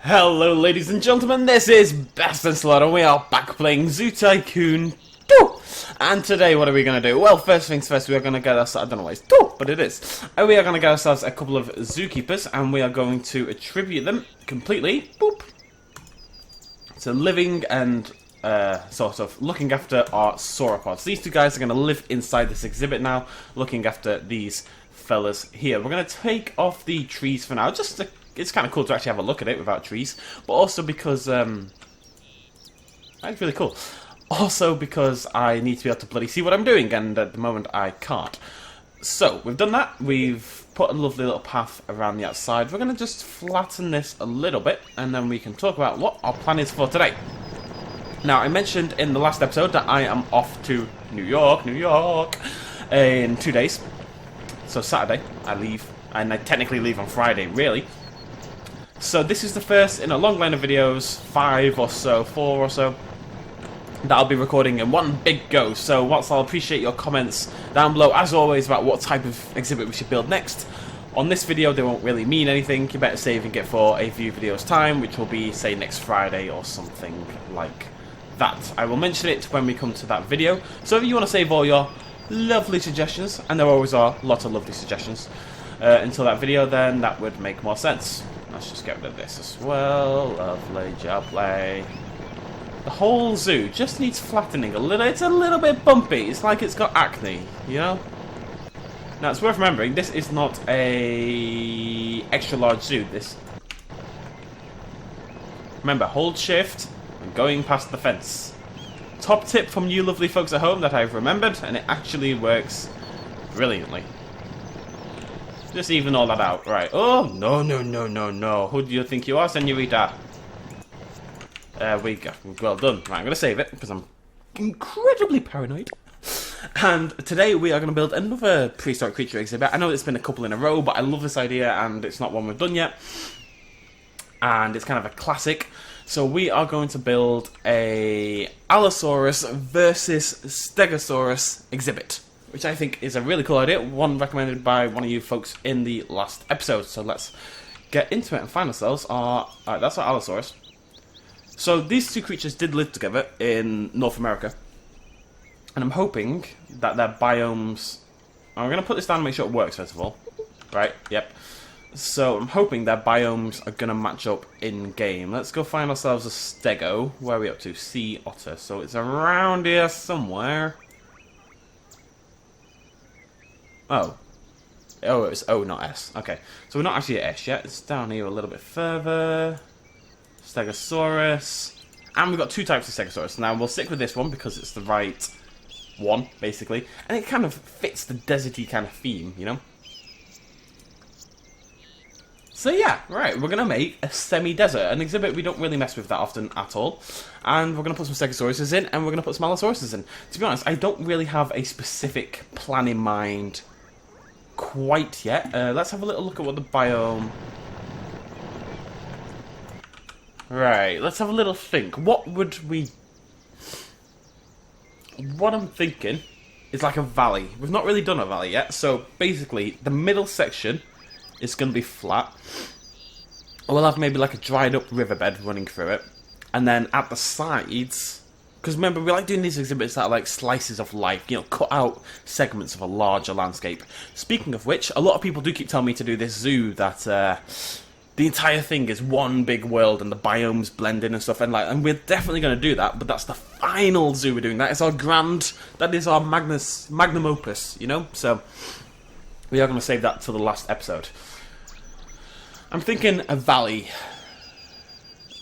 Hello ladies and gentlemen, this is BestInSlot and we are back playing Zoo Tycoon 2! And today what are we going to do? Well, first things first, we are going to get ourselves, I don't know why it's 2, but it is. We are going to get ourselves a couple of zookeepers and we are going to attribute them completely, boop, to living and sort of looking after our sauropods. These two guys are going to live inside this exhibit now, looking after these fellas here. We're going to take off the trees for now, just to, it's kind of cool to actually have a look at it without trees, but also because, that's really cool. Also because I need to be able to bloody see what I'm doing, and at the moment I can't. So, we've done that, we've put a lovely little path around the outside. We're going to just flatten this a little bit, and then we can talk about what our plan is for today. Now, I mentioned in the last episode that I am off to New York, in 2 days. So Saturday, I leave, and I technically leave on Friday, really. So this is the first in a long line of videos, 4 or so, that I'll be recording in one big go. So whilst I'll appreciate your comments down below, as always, about what type of exhibit we should build next, on this video they won't really mean anything. You better saving it for a few videos time, which will be, say, next Friday or something like that. I will mention it when we come to that video. So if you want to save all your lovely suggestions, and there always are lots of lovely suggestions, until that video, then that would make more sense. Let's just get rid of this as well. Lovely job, play. The whole zoo just needs flattening a little. It's a little bit bumpy. It's like it's got acne, you know? Now, it's worth remembering, this is not a extra large zoo. This. Remember, hold shift and going past the fence. Top tip from you lovely folks at home that I've remembered, and it actually works brilliantly. Just even all that out. Right. Oh, no. Who do you think you are, senorita? We go. Well done. Right, I'm going to save it, because I'm incredibly paranoid. And today we are going to build another prehistoric creature exhibit. I know it's been a couple in a row, but I love this idea, and it's not one we've done yet. And it's kind of a classic. So we are going to build a Allosaurus versus Stegosaurus exhibit, which I think is a really cool idea, one recommended by one of you folks in the last episode. So let's get into it and find ourselves our... Alright, that's our Allosaurus. So these two creatures did live together in North America, and I'm hoping that their biomes... I'm going to put this down and make sure it works first of all. Right, yep. So I'm hoping their biomes are going to match up in-game. Let's go find ourselves a Stego. Where are we up to? Sea Otter. So it's around here somewhere. Oh. Oh, it's O, not S. Okay. So we're not actually at S yet. It's down here a little bit further. Stegosaurus. And we've got two types of Stegosaurus. Now, we'll stick with this one because it's the right one, basically. And it kind of fits the deserty kind of theme, you know? So yeah, right, we're going to make a semi-desert, an exhibit we don't really mess with that often at all. And we're going to put some Stegosauruses in, and we're going to put some Allosauruses in. To be honest, I don't really have a specific plan in mind quite yet. Let's have a little look at what the biome... Right, let's have a little think. What would we... What I'm thinking is like a valley. We've not really done a valley yet, so basically the middle section is going to be flat. We'll have maybe like a dried up riverbed running through it. And then at the sides, because remember, we like doing these exhibits that are like slices of life, you know, cut out segments of a larger landscape. Speaking of which, a lot of people do keep telling me to do this zoo that the entire thing is one big world and the biomes blend in and stuff, and we're definitely going to do that, but that's the final zoo we're doing. That is our that is our magnum opus, you know? So we are going to save that till the last episode. I'm thinking a valley,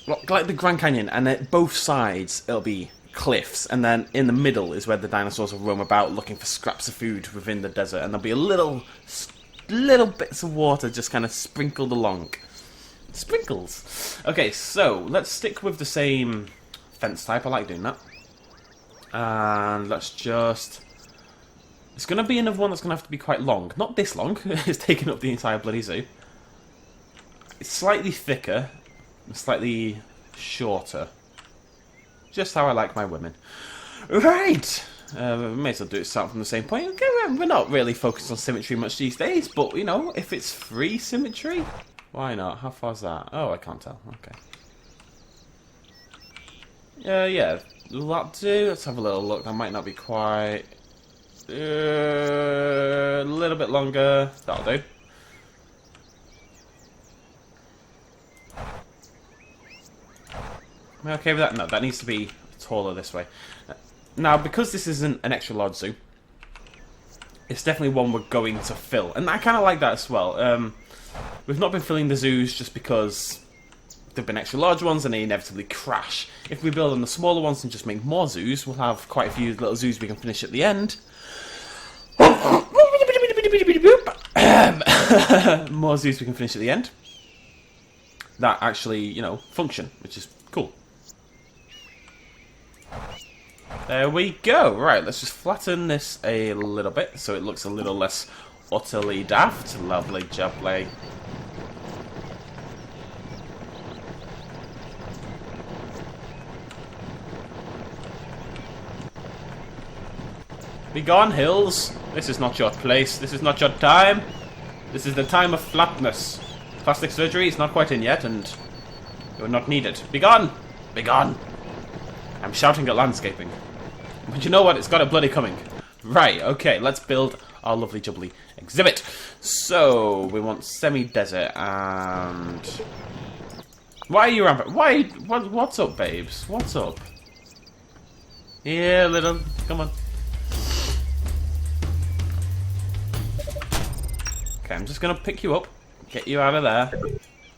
like the Grand Canyon, and at both sides it'll be cliffs, and then in the middle is where the dinosaurs will roam about looking for scraps of food within the desert, and there'll be a little bits of water just kind of sprinkled along. Sprinkles! Okay, so let's stick with the same fence type. I like doing that. And let's just... It's going to be another one that's going to have to be quite long. Not this long. It's taking up the entire bloody zoo. It's slightly thicker and slightly shorter. Just how I like my women. Right! We may as well do it start from the same point. Okay, we're not really focused on symmetry much these days, but, you know, if it's free symmetry, Why not? How far's that? Oh, I can't tell. Okay. Yeah. Will that do? Let's have a little look. That might not be quite... a little bit longer. That'll do. Am I okay with that? No, that needs to be taller this way. Now, because this isn't an extra large zoo, it's definitely one we're going to fill. And I kind of like that as well. We've not been filling the zoos just because there've been extra large ones and they inevitably crash. If we build on the smaller ones and just make more zoos, we'll have quite a few little zoos we can finish at the end. More zoos we can finish at the end. That actually, you know, function, which is cool. There we go. Right, let's just flatten this a little bit so it looks a little less utterly daft. Lovely jubbly. Be gone, hills. This is not your place. This is not your time. This is the time of flatness. Plastic surgery is not quite in yet, and you're not needed. Be gone! Be gone! I'm shouting at landscaping. But you know what? It's got it bloody coming. Right, okay, let's build our lovely jubbly exhibit. So, we want semi-desert and... Why are you rampant? Why? What's up, babes? What's up? Yeah, little... Come on. Okay, I'm just gonna pick you up. Get you out of there.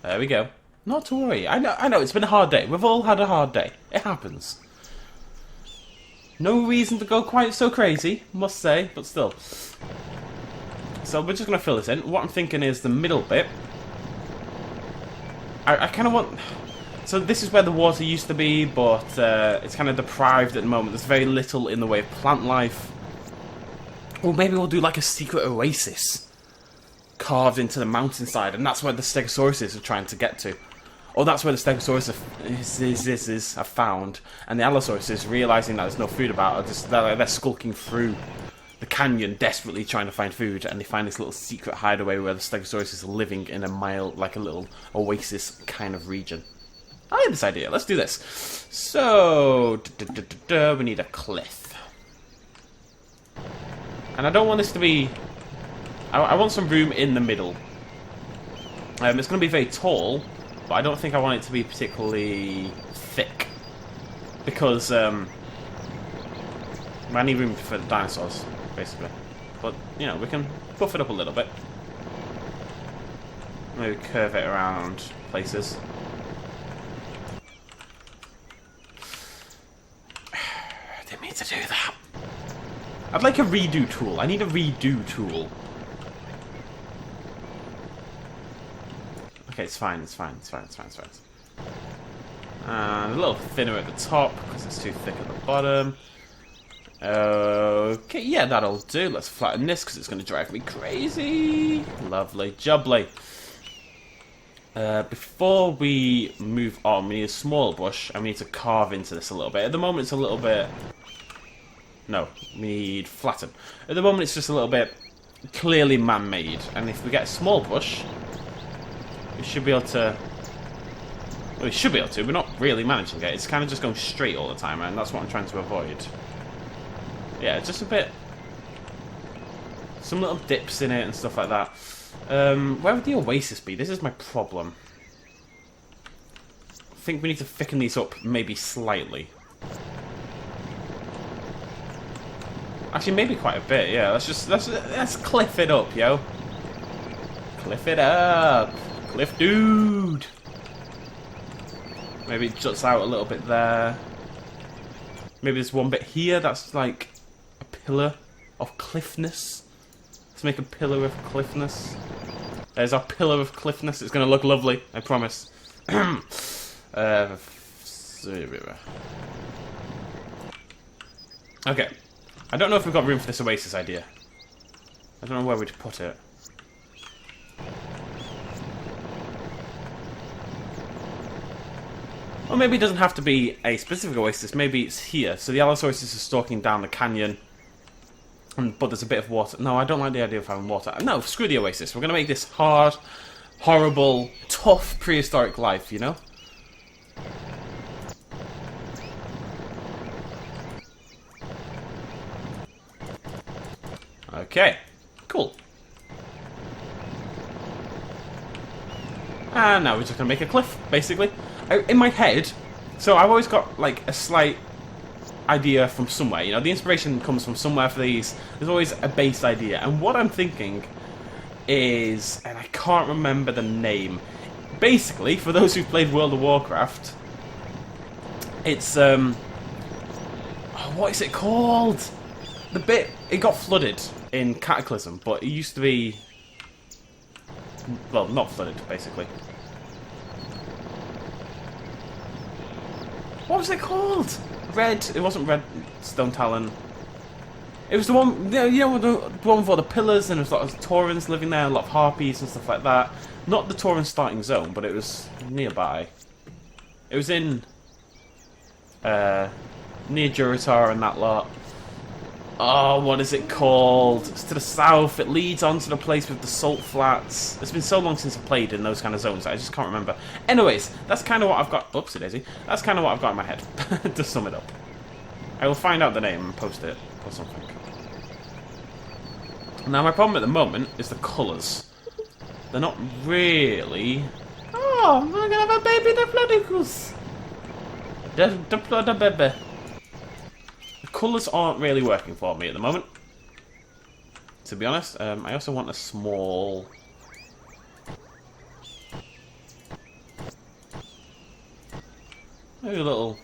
There we go. Not to worry. I know, it's been a hard day. We've all had a hard day. It happens. No reason to go quite so crazy, must say, but still. So we're just going to fill this in. What I'm thinking is the middle bit. I kind of want... So this is where the water used to be, but it's kind of deprived at the moment. There's very little in the way of plant life. Or maybe we'll do like a secret oasis carved into the mountainside, and that's where the Stegosaurus are trying to get to. Or that's where the Stegosaurus are found, and the Allosaurus, realising that there's no food about, they're skulking through the canyon, desperately trying to find food, and they find this little secret hideaway where the Stegosaurus are living in a mild, like a little oasis kind of region. I like this idea. Let's do this. So, we need a cliff. And I don't want this to be... I want some room in the middle. It's going to be very tall, but I don't think I want it to be particularly thick. Because, I need room for the dinosaurs, basically. But, you know, we can buff it up a little bit. Maybe curve it around places. I didn't mean to do that. I'd like a redo tool. I need a redo tool. Okay, it's fine, it's fine, it's fine, it's fine, it's fine. And a little thinner at the top, because it's too thick at the bottom. Okay, yeah, that'll do. Let's flatten this, because it's going to drive me crazy. Lovely jubbly. Before we move on, we need a small bush, and we need to carve into this a little bit. At the moment, it's a little bit... No, we need flatten. At the moment, it's just a little bit clearly man-made. And if we get a small bush... We should be able to... Well, we should be able to. We're not really managing it. It's kind of just going straight all the time, and that's what I'm trying to avoid. Yeah, just a bit... Some little dips in it and stuff like that. Where would the oasis be? This is my problem. I think we need to thicken these up maybe slightly. Actually, maybe quite a bit, yeah. Let's cliff it up, yo. Cliff it up. Cliff dude! Maybe it juts out a little bit there. Maybe there's one bit here that's like a pillar of cliffness. Let's make a pillar of cliffness. There's our pillar of cliffness. It's going to look lovely, I promise. Okay. I don't know if we've got room for this oasis idea. I don't know where we'd put it. Or maybe it doesn't have to be a specific oasis, maybe it's here. So the Allosaurus is stalking down the canyon, but there's a bit of water. No, I don't like the idea of having water. No, screw the oasis. We're going to make this hard, horrible, tough prehistoric life, you know? Okay, cool. And now we're just gonna make a cliff, basically. In my head, so I've always got like a slight idea from somewhere, you know, the inspiration comes from somewhere for these. There's always a base idea, and what I'm thinking is, and I can't remember the name, basically, for those who've played World of Warcraft, it's, what is it called? The bit, it got flooded in Cataclysm, but it used to be, well, not flooded, basically. What was it called? Red, it wasn't Red Stone Talon. It was the one, you know, the one with all the pillars, and there was a lot of Taurens living there, a lot of Harpies and stuff like that. Not the Tauren starting zone, but it was nearby. It was in, near Durotar and that lot. Oh, what is it called? It's to the south. It leads on to the place with the salt flats. It's been so long since I played in those kind of zones that I just can't remember. Anyways, that's kind of what I've got. Oopsie daisy. That's kind of what I've got in my head. To sum it up, I will find out the name and post it or something. Now, my problem at the moment is the colours. They're not really. Oh, I'm gonna have a baby Diplodocus. The baby. Colours aren't really working for me at the moment, to be honest. I also want a small... maybe a little...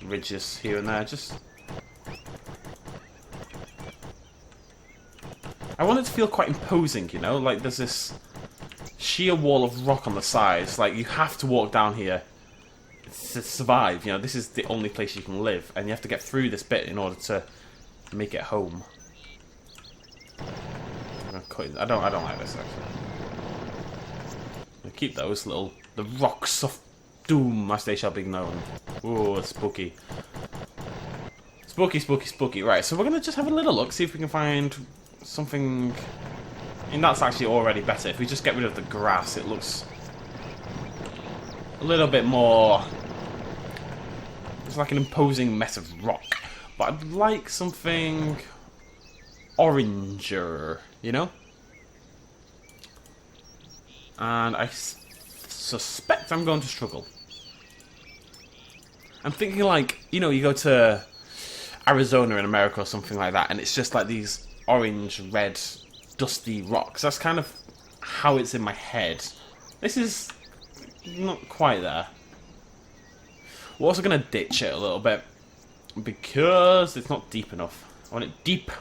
ridges here and there, just... I want it to feel quite imposing, you know? Like there's this sheer wall of rock on the sides, like you have to walk down here to survive, you know, this is the only place you can live, and you have to get through this bit in order to make it home. I don't like this actually. I'll keep those little, the rocks of doom as they shall be known. Ooh, spooky. Spooky, spooky, spooky. Right, so we're gonna just have a little look, see if we can find something. And that's actually already better. If we just get rid of the grass, it looks a little bit more. It's like an imposing mess of rock. But I'd like something oranger, you know? And I suspect I'm going to struggle. I'm thinking like, you know, you go to Arizona in America or something like that, and it's just like these orange, red, dusty rocks. That's kind of how it's in my head. This is not quite there. We're also going to ditch it a little bit because it's not deep enough. I want it deep.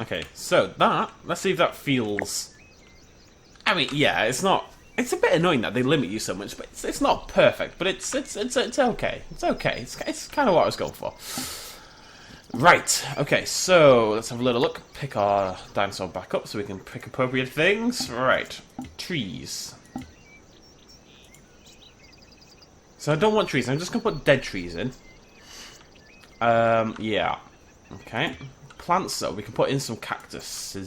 Okay, so that, let's see if that feels... I mean, yeah, it's not... It's a bit annoying that they limit you so much, but it's not perfect, but it's okay. It's okay. It's kind of what I was going for. Right, okay, so let's have a little look. Pick our dinosaur back up so we can pick appropriate things. Right, trees. So I don't want trees, I'm just going to put dead trees in. Yeah. Okay. Plants, though, we can put in some cactuses.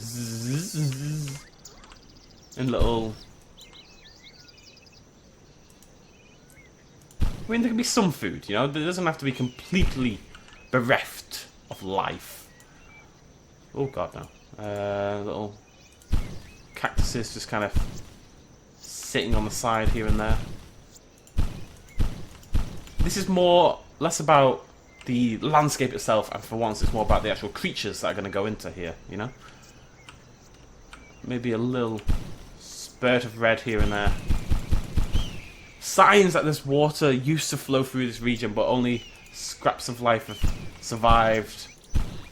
And little... I mean, there can be some food, you know? It doesn't have to be completely bereft of life. Oh, God, no. Little cactuses just kind of sitting on the side here and there. This is less about the landscape itself, and for once it's more about the actual creatures that are going to go into here, you know? Maybe a little spurt of red here and there. Signs that this water used to flow through this region, but only scraps of life have survived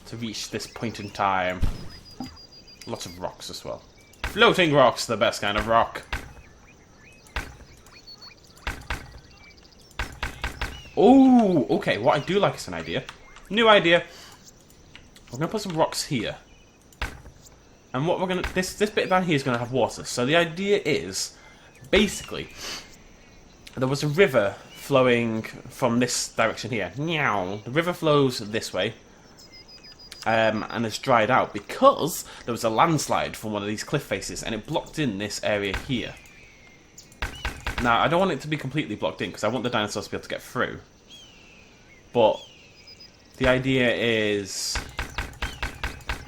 to reach this point in time. Lots of rocks as well. Floating rocks, the best kind of rock. Oh, okay, what I do like is an idea. New idea. We're going to put some rocks here. And what we're going to... This bit down here is going to have water. So the idea is Basically, there was a river flowing from this direction here. Meow. The river flows this way. And it's dried out because there was a landslide from one of these cliff faces and it blocked in this area here. Now, I don't want it to be completely blocked in because I want the dinosaurs to be able to get through. But the idea is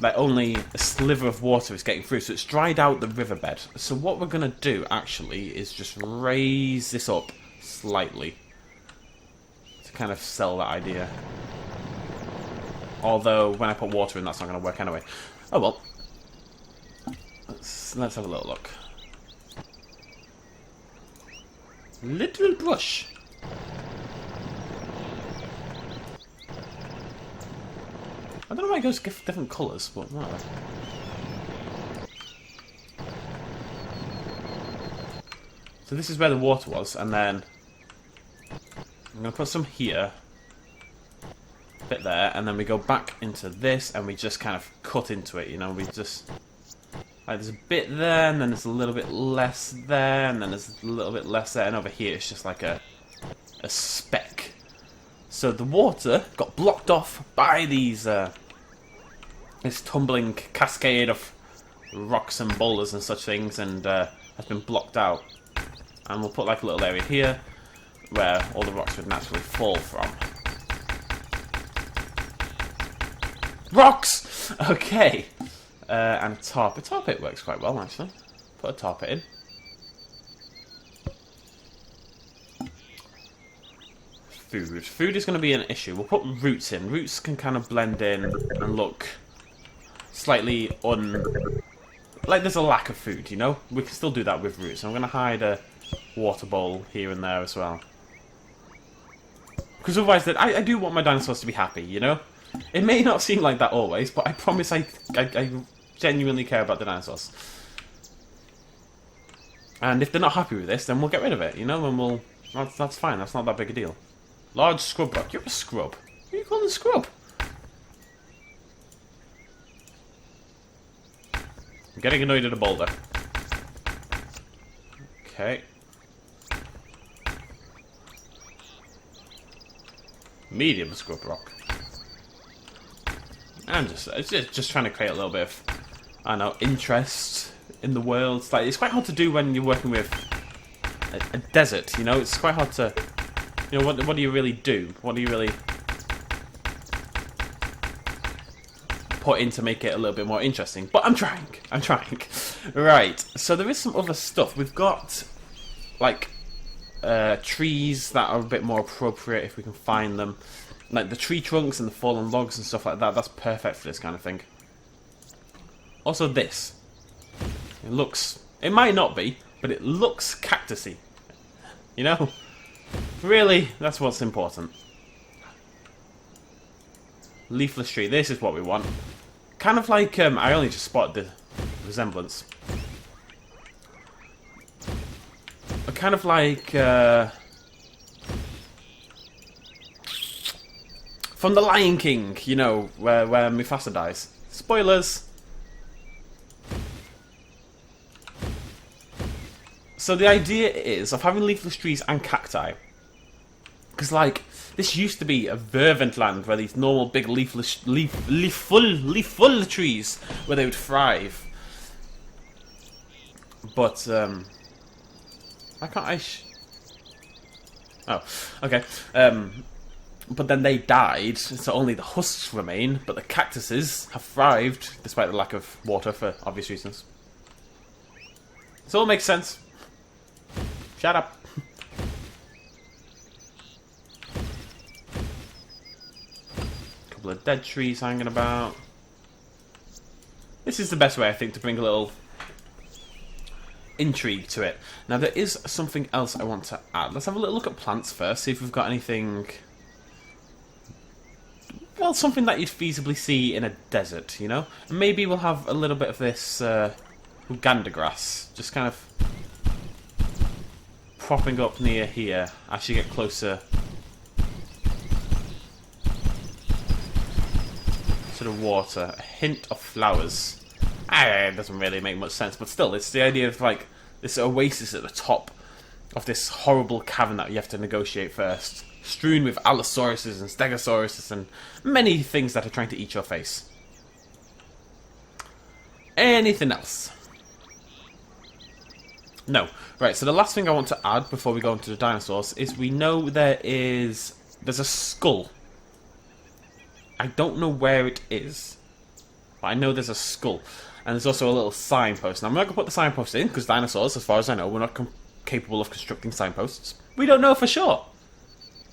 that only a sliver of water is getting through, so it's dried out the riverbed. So what we're going to do, actually, is just raise this up slightly to kind of sell that idea. Although, when I put water in, that's not going to work anyway. Oh well. Let's have a little look. Little brush. I don't know why it goes different colours, but whatever. So this is where the water was, and then I'm going to put some here. Bit there, and then we go back into this and we just kind of cut into it, you know, we just like there's a bit there and then there's a little bit less there and then there's a little bit less there, and over here it's just like a speck. So the water got blocked off by these this tumbling cascade of rocks and boulders and such things, and has been blocked out, and we'll put like a little area here where all the rocks would naturally fall from. Rocks! Okay. And a tar pit. Tar pit works quite well, actually. Put a tar pit in. Food. Food is going to be an issue. We'll put roots in. Roots can kind of blend in and look slightly like there's a lack of food, you know? We can still do that with roots. I'm going to hide a water bowl here and there as well. Because otherwise, I do want my dinosaurs to be happy, you know? It may not seem like that always, but I promise I genuinely care about the dinosaurs. And if they're not happy with this, then we'll get rid of it, you know, and that's fine, that's not that big a deal. Large scrub rock. You're a scrub. What are you calling a scrub? I'm getting annoyed at a boulder. Okay. Medium scrub rock. And just trying to create a little bit of, I don't know, interest in the world. It's quite hard to do when you're working with a desert, you know? It's quite hard to, you know, what do you really do? What do you really put in to make it a little bit more interesting? But I'm trying. Right, so there is some other stuff. We've got, like, trees that are a bit more appropriate if we can find them. Like the tree trunks and the fallen logs and stuff like that. That's perfect for this kind of thing. Also this. It might not be, but it looks cactusy. You know? Really, that's what's important. Leafless tree. This is what we want. Kind of like, I only just spotted the resemblance. Kind of like, from The Lion King, you know, where Mufasa dies. Spoilers! So the idea is of having leafless trees and cacti. Because, like, this used to be a verdant land where these normal big leafless, leaf-full trees, where they would thrive. But, why can't I oh, okay. But then they died, so only the husks remain, but the cactuses have thrived, despite the lack of water, for obvious reasons. So it all makes sense. Shut up. Couple of dead trees hanging about. This is the best way, I think, to bring a little intrigue to it. Now, there is something else I want to add. Let's have a little look at plants first, see if we've got anything... Well, something that you'd feasibly see in a desert, you know? And maybe we'll have a little bit of this Uganda grass, just kind of propping up near here as you get closer to the water. A hint of flowers. It doesn't really make much sense, but still, it's the idea of, like, this oasis at the top of this horrible cavern that you have to negotiate first, strewn with Allosauruses and Stegosauruses and many things that are trying to eat your face. Anything else? No. Right, so the last thing I want to add before we go into the dinosaurs is we know there's a skull. I don't know where it is, but I know there's a skull. And there's also a little signpost. Now, I'm not going to put the signpost in, because dinosaurs, as far as I know, we're not capable of constructing signposts. We don't know for sure.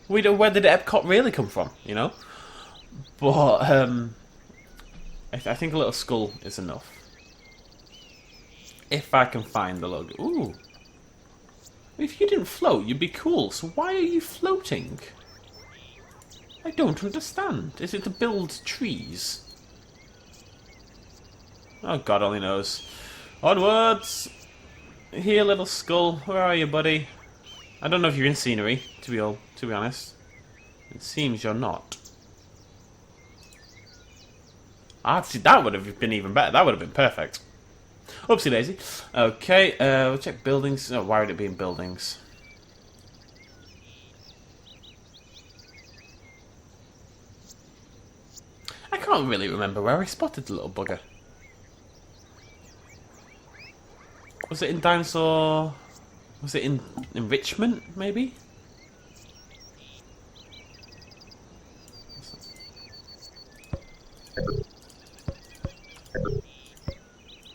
We don't know where did Epcot really come from, you know? But, I think a little skull is enough. If I can find the logo. Ooh. If you didn't float, you'd be cool. So why are you floating? I don't understand. Is it to build trees? Oh, God only knows. Onwards! Here, little skull. Where are you, buddy? I don't know if you're in scenery, to be honest. It seems you're not. Ah, see, that would have been even better. That would have been perfect. Oopsie daisy. Okay, we'll check buildings. Oh, why would it be in buildings? I can't really remember where I spotted the little bugger. Was it in dinosaur? Was it in enrichment, maybe?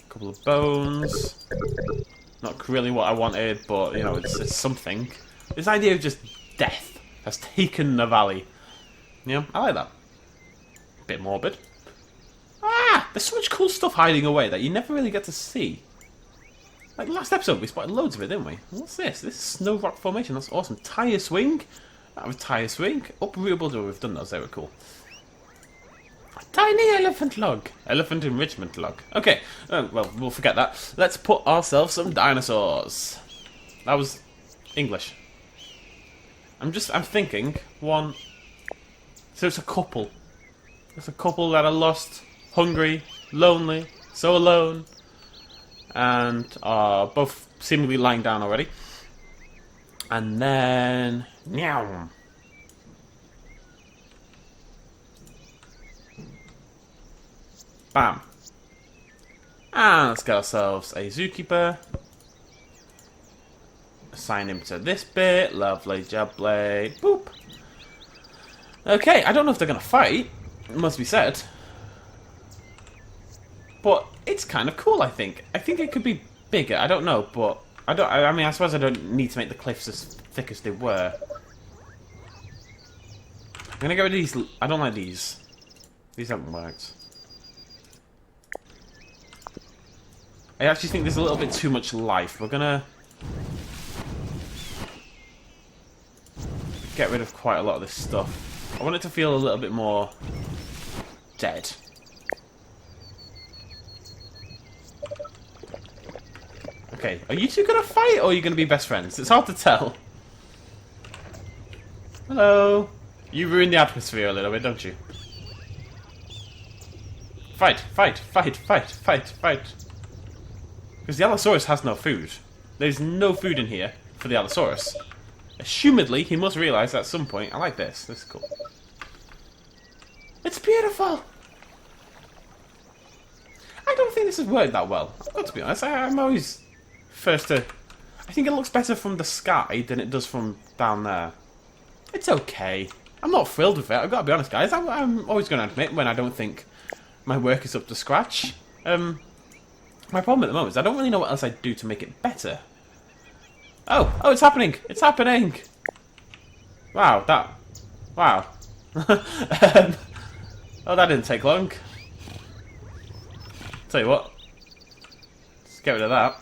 Couple of bones. Not really what I wanted, but you know, it's something. This idea of just death has taken the valley. You know, I like that. Bit morbid. Ah! There's so much cool stuff hiding away that you never really get to see. Like last episode, we spotted loads of it, didn't we? What's this? This is snow rock formation. That's awesome. Tire swing. That was tire swing. Uprootable door. We've done those. They were cool. Tiny elephant log. Elephant enrichment log. Okay. Well, we'll forget that. Let's put ourselves some dinosaurs. That was English. I'm thinking one. So it's a couple. It's a couple that are lost, hungry, lonely, so alone, and are both seemingly lying down already. And then meow. Bam. And let's get ourselves a zookeeper. Assign him to this bit. Lovely jubbly. Boop. Okay, I don't know if they're going to fight. It must be said. But it's kind of cool, I think. I think it could be bigger. I don't know, but I mean, I suppose I don't need to make the cliffs as thick as they were. I'm going to get rid of these. I don't like these. These haven't worked. I actually think there's a little bit too much life. We're gonna get rid of quite a lot of this stuff. I want it to feel a little bit more dead. Okay, are you two gonna fight or are you gonna be best friends? It's hard to tell. Hello. You ruin the atmosphere a little bit, don't you? Fight, fight, fight, fight, fight, fight. Because the Allosaurus has no food. There's no food in here for the Allosaurus. Assumedly, he must realise at some point. I like this. This is cool. It's beautiful! I don't think this has worked that well. I've got to be honest. I'm always first to... I think it looks better from the sky than it does from down there. It's okay. I'm not thrilled with it. I've got to be honest, guys. I'm always going to admit when I don't think my work is up to scratch. My problem at the moment is I don't really know what else I'd do to make it better. Oh, it's happening! It's happening! Wow, wow. Oh, that didn't take long. Tell you what. Let's get rid of that.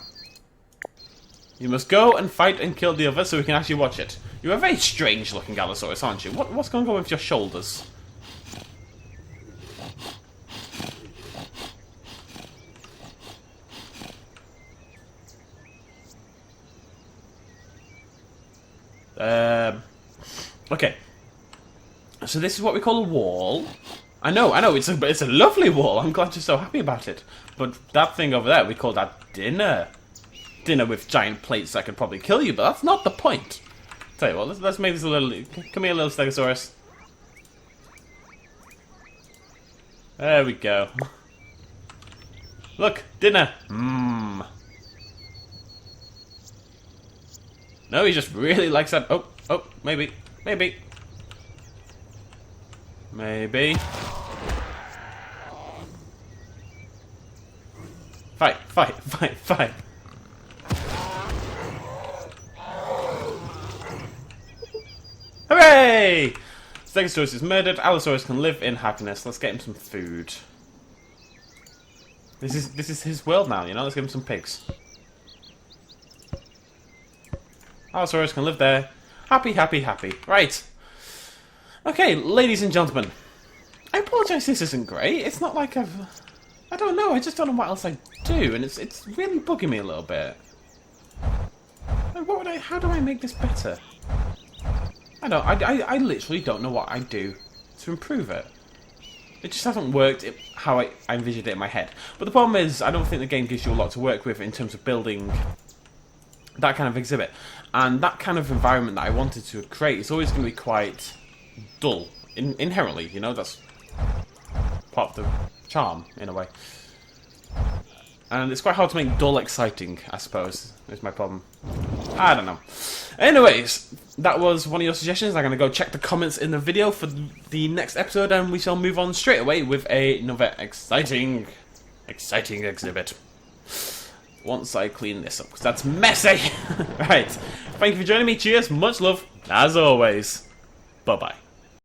You must go and fight and kill the other so we can actually watch it. You're a very strange looking Allosaurus, aren't you? What's going on with your shoulders? Okay. So this is what we call a wall. I know, it's a lovely wall. I'm glad you're so happy about it. But that thing over there, we call that dinner. dinner with giant plates that could probably kill you, but that's not the point. Tell you what, let's make this a little... Come here, little Stegosaurus. There we go. Look, dinner. Mmm. No, he just really likes that. Oh, maybe. Maybe. Fight. Hooray! Stegosaurus is murdered. Allosaurus can live in happiness. Let's get him some food. This is his world now, you know? Let's give him some pigs. Allosaurus can live there. Happy. Right. Okay, ladies and gentlemen. I apologise this isn't great. It's not like I don't know, I just don't know what else I do, and it's really bugging me a little bit. Like, how do I make this better? I literally don't know what I do to improve it. It just hasn't worked how I envisioned it in my head. But the problem is, I don't think the game gives you a lot to work with in terms of building that kind of exhibit. And that kind of environment that I wanted to create is always going to be quite dull, inherently, you know, that's part of the charm, in a way. And it's quite hard to make dull exciting, I suppose, is my problem. I don't know. Anyways, that was one of your suggestions. I'm going to go check the comments in the video for the next episode, and we shall move on straight away with another exciting exhibit. Once I clean this up, because that's messy. Right. Thank you for joining me. Cheers. Much love. As always. Bye-bye.